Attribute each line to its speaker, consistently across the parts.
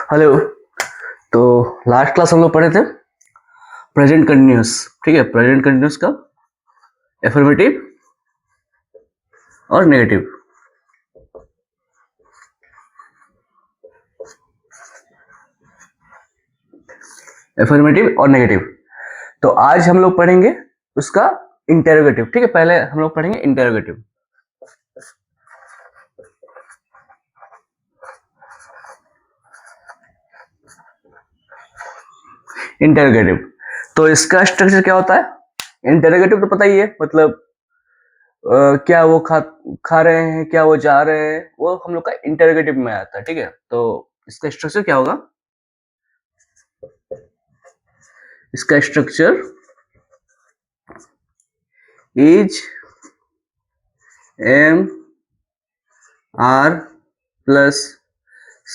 Speaker 1: Hello. तो last class हम लोग पढ़े थे प्रेजेंट कंटिन्यूस। ठीक है, प्रेजेंट कंटिन्यूस का एफर्मेटिव और नेगेटिव। एफर्मेटिव और नेगेटिव। तो आज हम लोग पढ़ेंगे उसका इंटेरोगेटिव। ठीक है, पहले हम लोग पढ़ेंगे इंटेरोगेटिव। इंटेरोगेटिव तो इसका स्ट्रक्चर क्या होता है? इंटेरोगेटिव तो पता ही है, मतलब क्या वो खा रहे हैं, क्या वो जा रहे हैं, वो हम लोग का इंटेरोगेटिव में आता है। ठीक है, तो इसका स्ट्रक्चर क्या होगा? इसका structure is am are plus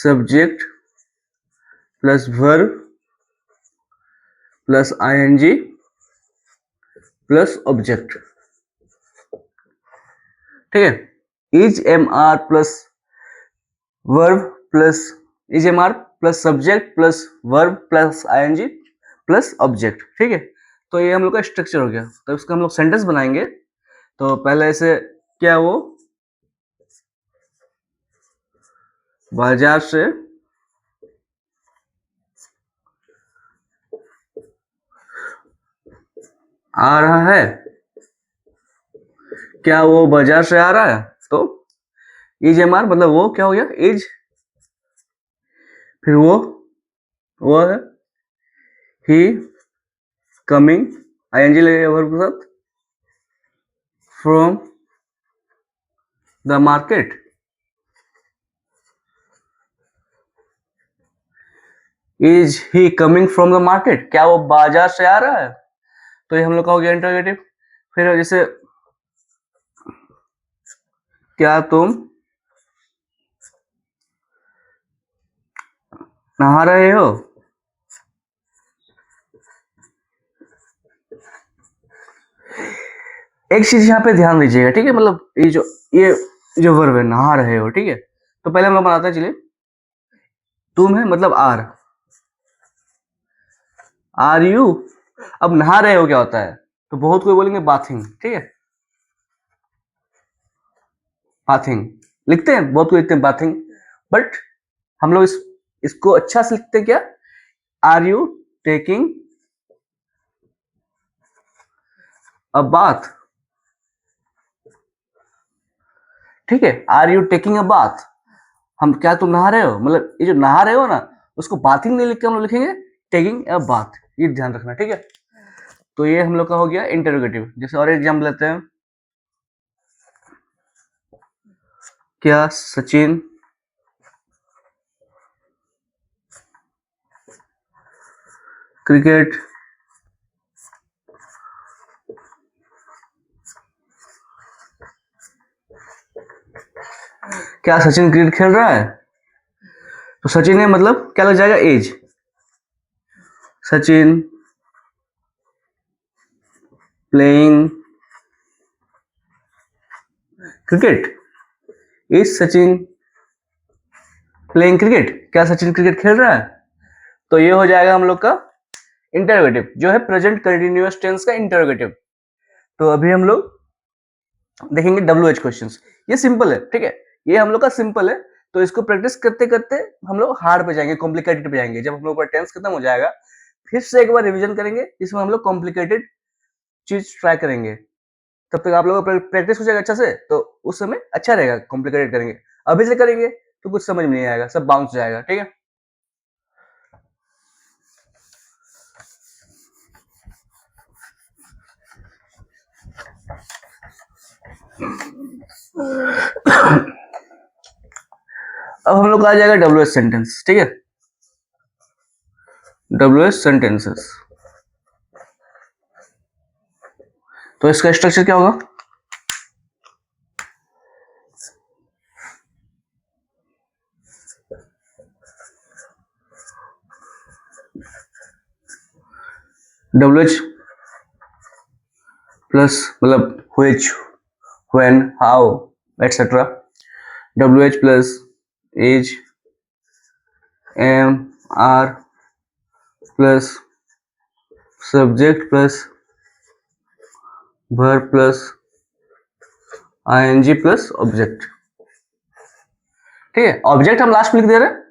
Speaker 1: subject plus verb plus ING plus object. ठीक है, is am are plus verb plus is am are plus subject plus verb plus ING plus object. ठीक है, तो ये हम लोग का स्ट्रक्चर हो गया। तो इसका हम लोग सेंटेंस बनाएंगे। तो पहले ऐसे, क्या वो बाजार से आ रहा है? क्या वो बाजार से आ रहा है? तो इज एम आर मतलब वो क्या हो गया? इज, फिर वो है ही कमिंग, आईएनजी लगेगा वर्ब के साथ, from the market. Is he coming from the market, क्या वो बाजार से आ रहा है? तो ये हम लोग का हो गया इंटरोगेटिव। फिर जैसे, क्या तुम नहा रहे हो? एक चीज यहाँ पे ध्यान दीजिएगा। ठीक है, मतलब ये जो वर्ब है नहा रहे हो। ठीक है, तो पहले हम लोग बनाते हैं। चलिए, तुम है मतलब आर यू। अब नहा रहे हो क्या होता है? तो बहुत कोई बोलेंगे बाथिंग। ठीक है, बाथिंग लिखते हैं, बहुत कोई लिखते हैं बाथिंग, बट हम लोग इसको अच्छा से लिखते हैं क्या? Are you taking a bath? ठीक है, are you taking a bath. हम क्या तुम नहा रहे हो, मतलब ये जो नहा रहे हो ना, उसको बाथिंग नहीं लिख के हम लोग लिखेंगे टेकिंग अ बाथ। ये ध्यान रखना। ठीक है, तो ये हम लोग का हो गया इंटरोगेटिव। जैसे और एग्जाम्पल लेते हैं, क्या सचिन क्रिकेट क्या सचिन क्रिकेट खेल रहा है? तो सचिन है मतलब क्या लग जाएगा? एज। Sachin playing cricket. Is Sachin playing cricket, क्या सचिन क्रिकेट खेल रहा है? तो ये हो जाएगा हम लोग का इंटरोगेटिव, जो है प्रेजेंट कंटिन्यूअस टेंस का इंटरोगेटिव। तो अभी हम लोग देखेंगे WH क्वेश्चंस। ये सिंपल है। ठीक है, ये हम लोग का सिंपल है। तो इसको प्रैक्टिस करते करते हम लोग हार्ड पे जाएंगे, कॉम्प्लिकेटेड पे जाएंगे। जब हम लोग का टेंस खत्म हो जाएगा, फिर से एक बार रिवीजन करेंगे, जिसमें हम लोग कॉम्प्लिकेटेड चीज ट्राई करेंगे। तब तक आप लोगों का प्रैक्टिस हो जाएगा अच्छा से, तो उस समय अच्छा रहेगा। कॉम्प्लिकेटेड करेंगे, अभी से करेंगे तो कुछ समझ में नहीं आएगा, सब बाउंस जाएगा। ठीक है, अब हम लोग का आ जाएगा WH सेंटेंस। ठीक है, WH सेंटेंसेस। तो इसका स्ट्रक्चर क्या होगा? WH प्लस मतलब which, when, how, etc. WH plus is, am are plus subject plus verb plus ING plus object. ठीक है, ऑब्जेक्ट हम लास्ट में लिख दे रहे हैं,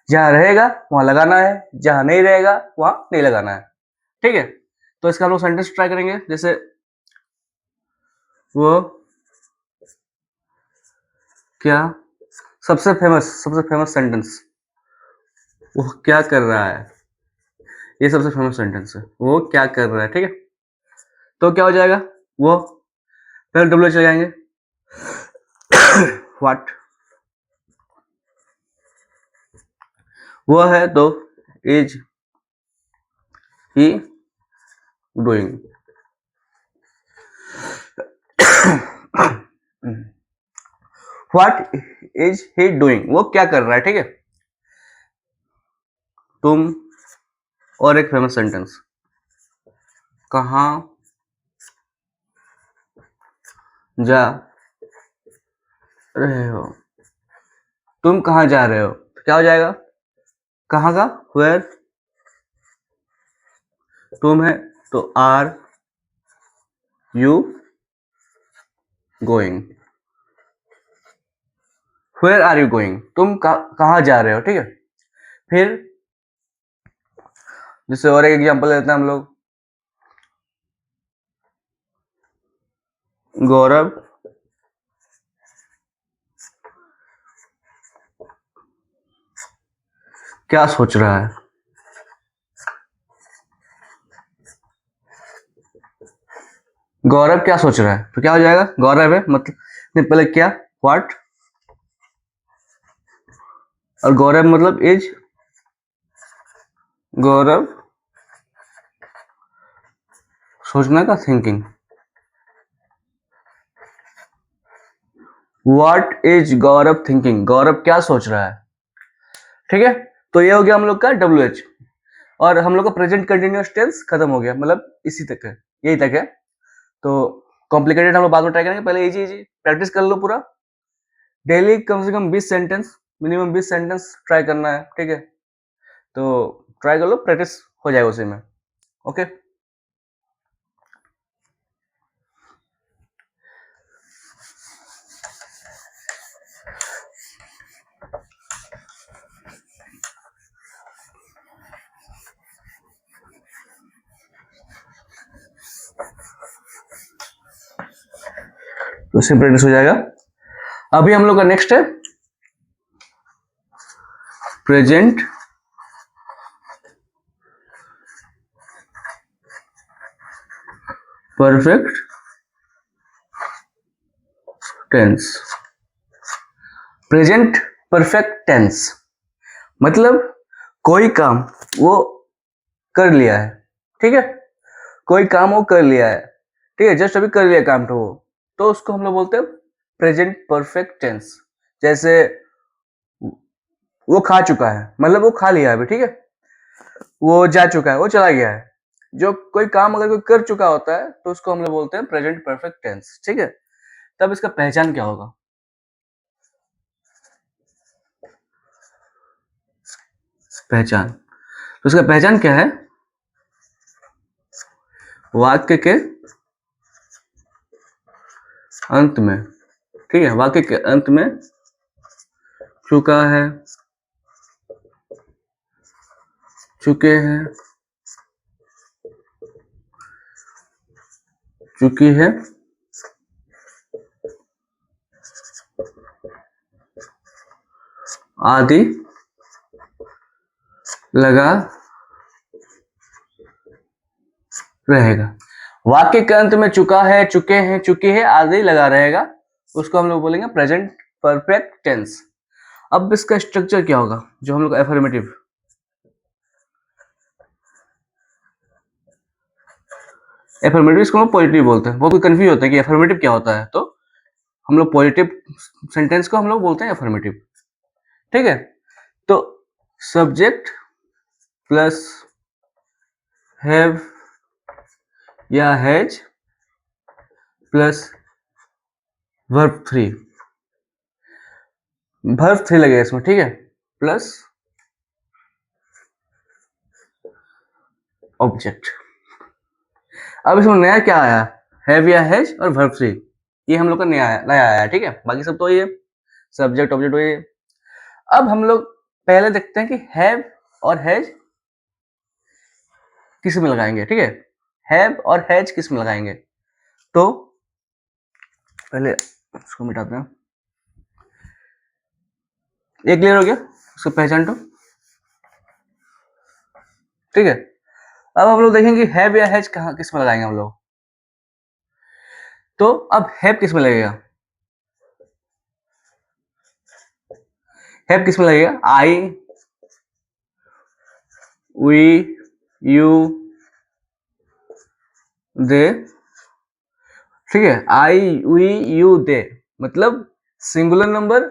Speaker 1: जहां रहेगा वहां लगाना है, जहां नहीं रहेगा वहां नहीं लगाना है। ठीक है, तो इसका हम लोग सेंटेंस ट्राई करेंगे। जैसे वो क्या, सबसे फेमस सेंटेंस, वो क्या कर रहा है, ये सबसे फेमस सेंटेंस है, वो क्या कर रहा है। ठीक है, तो क्या हो जाएगा, वो पहले डब्ल्यू चले जाएंगे, व्हाट, वो है तो is he doing, what is he doing, वो क्या कर रहा है। ठीक है, तुम, और एक फेमस सेंटेंस, कहाँ जा रहे हो, तुम कहाँ जा रहे हो, तो क्या हो जाएगा, कहाँ का, वेयर, तुम है तो are you going, where are you going, तुम कहाँ जा रहे हो। ठीक है, फिर जैसे और एक एग्जांपल लेते हैं हम लोग, गौरव क्या सोच रहा है, गौरव क्या सोच रहा है, तो क्या हो जाएगा, गौरव है मतलब नहीं, पहले क्या, व्हाट, और गौरव मतलब इज, गौरव सोचना का, thinking, what is Gaurav thinking, Gaurav क्या सोच रहा है। ठीक है, तो ये हो गया हम लोग का डब्ल्यू एच, और हम लोग का प्रेजेंट कंटिन्यूअस टेंस खत्म हो गया, मतलब इसी तक है, यही तक है। तो कॉम्प्लिकेटेड हम लोग बाद में ट्राई करेंगे, पहले इजी इजी प्रैक्टिस कर लो पूरा, डेली कम से कम 20 सेंटेंस, मिनिमम 20 सेंटेंस ट्राई करना है। ठीक है, तो ट्राई कर लो, प्रैक्टिस हो जाएगा उसी में। ओके, तो इससे प्रैक्टिस हो जाएगा। अभी हम लोग का नेक्स्ट है present perfect tense. Present perfect tense मतलब कोई काम वो कर लिया है। ठीक है, कोई काम वो कर लिया है, ठीक है, जस्ट अभी कर लिया काम, तो उसको हम लोग बोलते हैं प्रेजेंट परफेक्ट टेंस। जैसे वो खा चुका है, मतलब वो खा लिया है अभी, ठीक है, वो जा चुका है, वो चला गया है। जो कोई काम अगर कोई कर चुका होता है तो उसको हम लोग बोलते हैं प्रेजेंट परफेक्ट टेंस। ठीक है, तब इसका पहचान क्या होगा, पहचान, तो इसका पहचान क्या है, वाक्य के अंत में, ठीक है, वाक्य के अंत में चुका है, चुके हैं, चुकी है, आदि लगा रहेगा। वाक्य के अंत में चुका है, चुके हैं, चुकी है, आदि लगा रहेगा, उसको हम लोग बोलेंगे प्रेजेंट परफेक्ट टेंस। अब इसका स्ट्रक्चर क्या होगा, जो हम लोग एफर्मेटिव, एफर्मेटिव इसको हम पॉजिटिव बोलते हैं, वो कोई कंफ्यूज होता है कि एफर्मेटिव क्या होता है, तो हम लोग पॉजिटिव सेंटेंस को हम लोग बोलते हैं एफर्मेटिव। ठीक है, तो सब्जेक्ट प्लस हैव या हैज प्लस वर्ब 3, वर्ब 3 लगेगा इसमें, ठीक है, प्लस ऑब्जेक्ट। अब इसमें नया क्या आया, हैव या हैज और वर्ब थ्री, ये हम लोग का नया आया, ठीक है। बाकी सब तो ये सब्जेक्ट ऑब्जेक्ट हो ये। अब हम लोग पहले देखते हैं कि हैव और हैज किस में लगाएंगे, ठीक है। हैव और हैज किस में लगाएंगे, तो पहले इसको मिटाते हैं। ये क्लियर हो गया, उसको पहचान तो, ठीक है। अब हम लोग देखेंगे हैव या हैज कहाँ किस में लगाएंगे हम लोग। तो अब हैव किस में लगेगा, हैव किस में लगेगा, आई, वी, यू, दे, ठीक है। आई, वी, यू, दे मतलब सिंगुलर नंबर,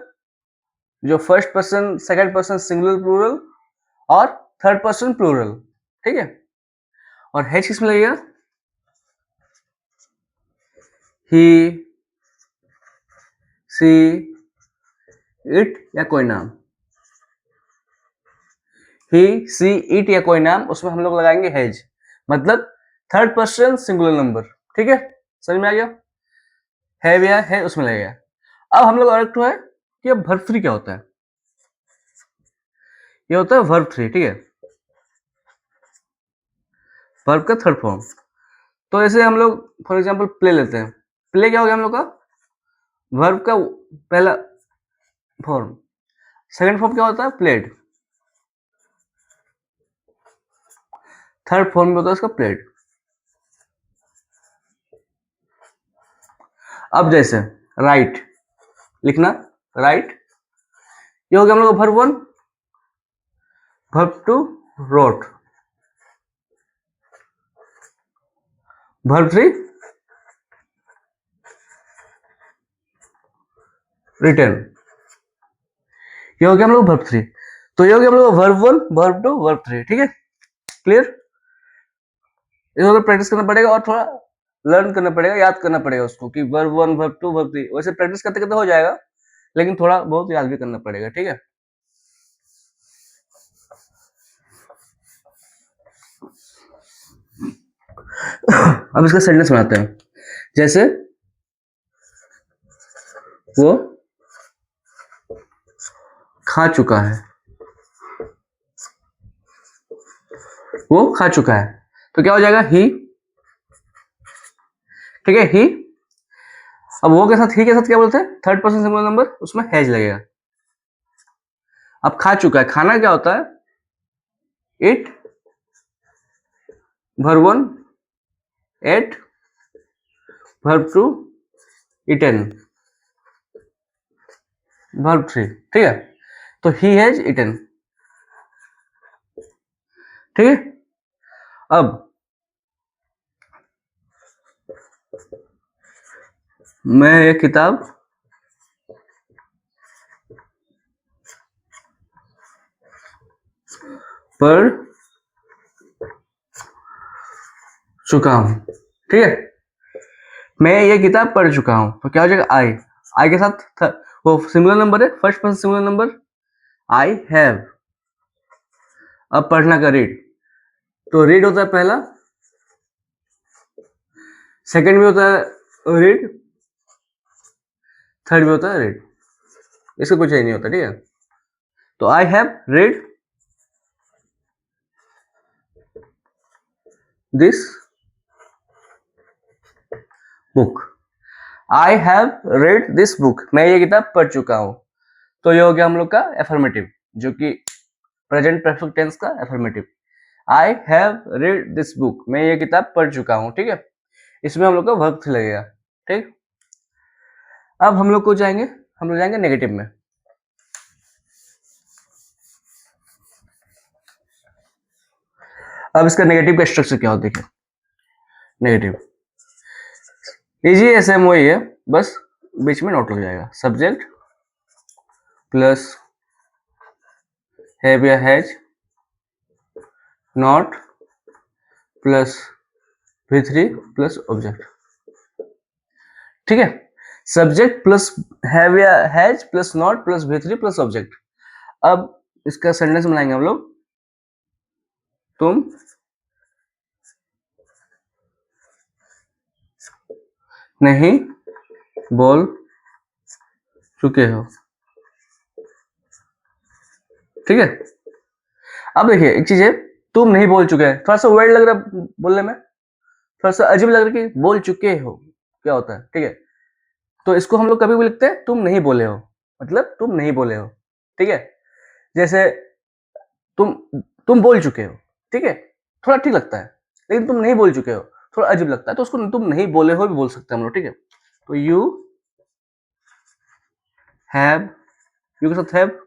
Speaker 1: जो first person second person singular plural और थर्ड पर्सन प्लूरल, ठीक है। और हैज किस में लगेगा, ही, सी, इट या कोई नाम, ही, सी, इट या कोई नाम, उसमें हम लोग लगाएंगे हैज, मतलब थर्ड पर्सन सिंगुलर नंबर, ठीक है। समझ में आ गया, हैव या है उसमें लगेगा। अब हम लोग अलग है कि अब वर्ब थ्री क्या होता है, ये होता है वर्ब थ्री, ठीक है, वर्ब का थर्ड फॉर्म। तो ऐसे हम लोग फॉर एग्जांपल प्ले लेते हैं, प्ले क्या हो गया हम लोग का, वर्ब का पहला फॉर्म। सेकंड फॉर्म क्या होता है, प्लेड। थर्ड फॉर्म में होता है उसका प्लेड। अब जैसे राइट लिखना, राइट, ये हो गया हम लोग verb one. Verb two wrote, verb three written, ये हो गया हम लोग वर्ब थ्री। तो ये हो गया हम लोग verb one, verb two, verb three, ठीक है, क्लियर। इसको प्रैक्टिस करना पड़ेगा और थोड़ा लर्न करना पड़ेगा, याद करना पड़ेगा उसको कि verb one, verb two, verb three. वैसे प्रैक्टिस करते करते हो जाएगा, लेकिन थोड़ा बहुत याद भी करना पड़ेगा, ठीक है। अब इसका सेंटेंस बनाते हैं, जैसे वो खा चुका है, वो खा चुका है, तो क्या हो जाएगा, ही, ठीक है, ही। अब वो के साथ ही के साथ क्या बोलते हैं, थर्ड पर्सन सिंगुलर नंबर, उसमें हैज लगेगा। अब खा चुका है, खाना क्या होता है, eat, verb one, ate, verb two, eaten, verb three, ठीक है। तो ही हैज इटन, ठीक है। अब मैं ये किताब पढ़ चुका हूं, ठीक है। मैं ये किताब पढ़ चुका हूं, तो क्या हो जाएगा, आई, आई के साथ वो सिंगुलर नंबर है, first person singular number, I have. अब पढ़ना का रीड, तो रीड होता है पहला, सेकंड भी होता है रीड, थर्ड भी होता है रीड, इसका कुछ नहीं होता, ठीक है। तो I have read this book, I have read this book, मैं ये किताब पढ़ चुका हूं। तो ये हो गया हम लोग का एफर्मेटिव, जो कि प्रेजेंट परफेक्ट टेंस का affirmative. I have read this book, मैं ये किताब पढ़ चुका हूं, ठीक है। इसमें हम लोग का वर्ब थ्री लगेगा, ठीक। अब हम लोग जाएंगे नेगेटिव में। अब इसका नेगेटिव का स्ट्रक्चर क्या होता है, नेगेटिव इजी ऐसे वही है, बस बीच में नोट लग जाएगा, सब्जेक्ट प्लस हैव या has, not plus V3 plus object, ठीक है। सब्जेक्ट प्लस हैव या has plus not plus V3 plus object. अब इसका सेंटेंस बनाएंगे हम लोग, तुम नहीं बोल चुके हो। ठीक है, अब देखिए एक चीज है, तुम नहीं बोल चुके हैं, थोड़ा सा वर्ड लग रहा है बोलने में, थोड़ा सा अजीब लग रहा है कि बोल चुके हो क्या होता है। ठीक है, तो इसको हम लोग कभी भी लिखते हैं तुम नहीं बोले हो, मतलब तुम नहीं बोले हो। ठीक है, जैसे तुम तुम बोल चुके हो, ठीक है, थोड़ा ठीक लगता है, लेकिन तुम नहीं बोल चुके हो थोड़ा अजीब लगता है, तो उसको तुम नहीं बोले हो भी बोल सकते हैं हम लोग। ठीक है, तो यू हैव, यू के साथ हैव,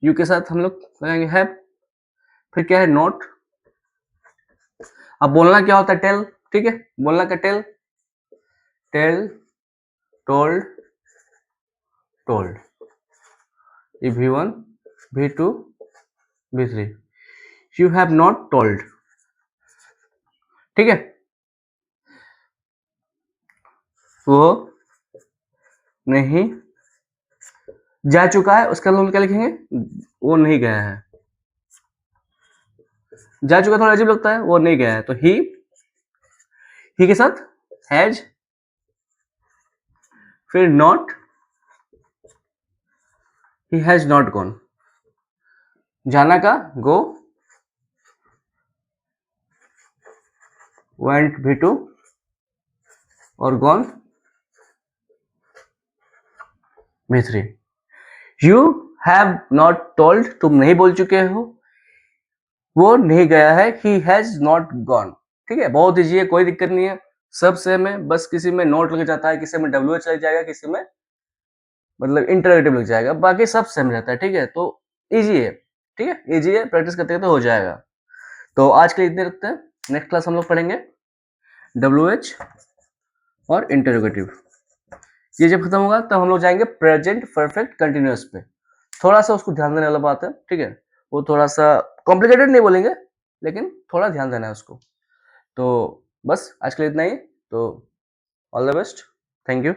Speaker 1: यू के साथ हम लोग लगाएंगे हैव, फिर क्या है नॉट। अब बोलना क्या होता है टेल, ठीक है, बोलना क्या टेल, टेल, टोल्ड, टोल्ड, ये V1 V2 V3, you have not told. ठीक है, वो नहीं जा चुका है, उसका हम क्या लिखेंगे, वो नहीं गया है। जा चुका थोड़ा अजीब लगता है, वो नहीं गया है, तो ही के साथ हैज, फिर not, he has not gone, जाना का गो, वेंट V2 और gone V3। You have not told, तुम नहीं बोल चुके हो, वो नहीं गया है, ही हैज नॉट गॉन। ठीक है, बहुत ईजी है, कोई दिक्कत नहीं है, सब सेम है, बस किसी में नोट लग जाता है, किसी में WH लग जाएगा, किसी में मतलब इंटरोगेटिव लग जाएगा, बाकी सब सेम रहता है। ठीक है, तो इजी है, ठीक है, इजी है, प्रैक्टिस करते करते हो जाएगा। तो आज के लिए इतने रखते हैं, नेक्स्ट क्लास हम लोग पढ़ेंगे WH और इंटरोगेटिव। ये जब खत्म होगा तब हम लोग जाएंगे प्रेजेंट परफेक्ट कंटिन्यूअस पे, थोड़ा सा उसको ध्यान देने वाला बात है। ठीक है, वो थोड़ा सा कॉम्प्लिकेटेड नहीं बोलेंगे, लेकिन थोड़ा ध्यान देना है उसको। तो बस आज के लिए इतना ही, तो all the best, thank you.